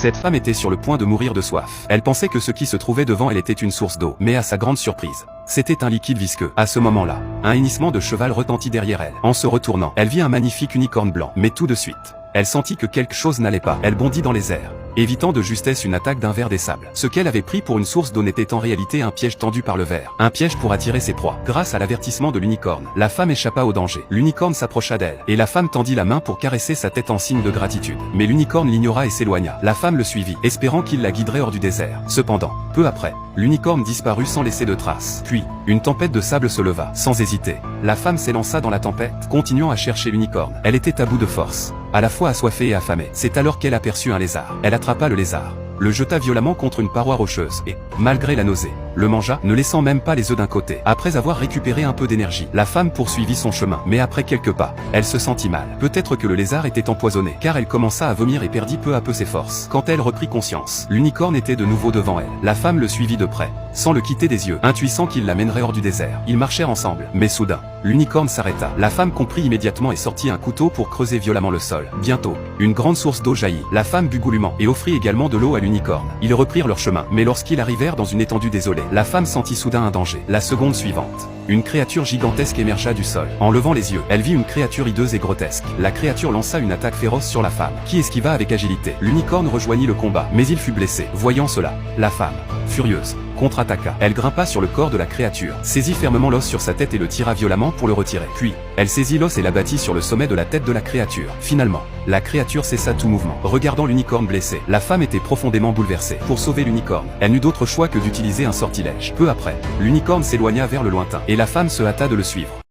Cette femme était sur le point de mourir de soif. Elle pensait que ce qui se trouvait devant elle était une source d'eau, mais à sa grande surprise, c'était un liquide visqueux. À ce moment-là, un hennissement de cheval retentit derrière elle. En se retournant, elle vit un magnifique unicorne blanc, mais tout de suite, elle sentit que quelque chose n'allait pas. Elle bondit dans les airs, évitant de justesse une attaque d'un ver des sables. Ce qu'elle avait pris pour une source d'eau n'était en réalité un piège tendu par le ver. Un piège pour attirer ses proies. Grâce à l'avertissement de l'unicorne, la femme échappa au danger. L'unicorne s'approcha d'elle, et la femme tendit la main pour caresser sa tête en signe de gratitude. Mais l'unicorne l'ignora et s'éloigna. La femme le suivit, espérant qu'il la guiderait hors du désert. Cependant, peu après, l'unicorne disparut sans laisser de traces. Puis, une tempête de sable se leva. Sans hésiter, la femme s'élança dans la tempête, continuant à chercher l'unicorne. Elle était à bout de force, à la fois assoiffée et affamée. C'est alors qu'elle aperçut un lézard. Elle attrapa le lézard, le jeta violemment contre une paroi rocheuse et, malgré la nausée, le mangea, ne laissant même pas les œufs d'un côté. Après avoir récupéré un peu d'énergie, la femme poursuivit son chemin. Mais après quelques pas, elle se sentit mal. Peut-être que le lézard était empoisonné, car elle commença à vomir et perdit peu à peu ses forces. Quand elle reprit conscience, l'unicorne était de nouveau devant elle. La femme le suivit de près, sans le quitter des yeux, intuissant qu'il la mènerait hors du désert. Ils marchèrent ensemble, mais soudain, l'unicorne s'arrêta. La femme comprit immédiatement et sortit un couteau pour creuser violemment le sol. Bientôt, une grande source d'eau jaillit. La femme but goulûment et offrit également de l'eau à l'unicorne. Ils reprirent leur chemin, mais lorsqu'ils arrivèrent dans une étendue désolée, la femme sentit soudain un danger. La seconde suivante, une créature gigantesque émergea du sol. En levant les yeux, elle vit une créature hideuse et grotesque. La créature lança une attaque féroce sur la femme, qui esquiva avec agilité. L'unicorne rejoignit le combat, mais il fut blessé. Voyant cela, la femme, furieuse, contre-attaqua. Elle grimpa sur le corps de la créature, saisit fermement l'os sur sa tête et le tira violemment pour le retirer. Puis, elle saisit l'os et l'abattit sur le sommet de la tête de la créature. Finalement, la créature cessa tout mouvement. Regardant l'unicorne blessé, la femme était profondément bouleversée. Pour sauver l'unicorne, elle n'eut d'autre choix que d'utiliser un sortilège. Peu après, l'unicorne s'éloigna vers le lointain, et la femme se hâta de le suivre.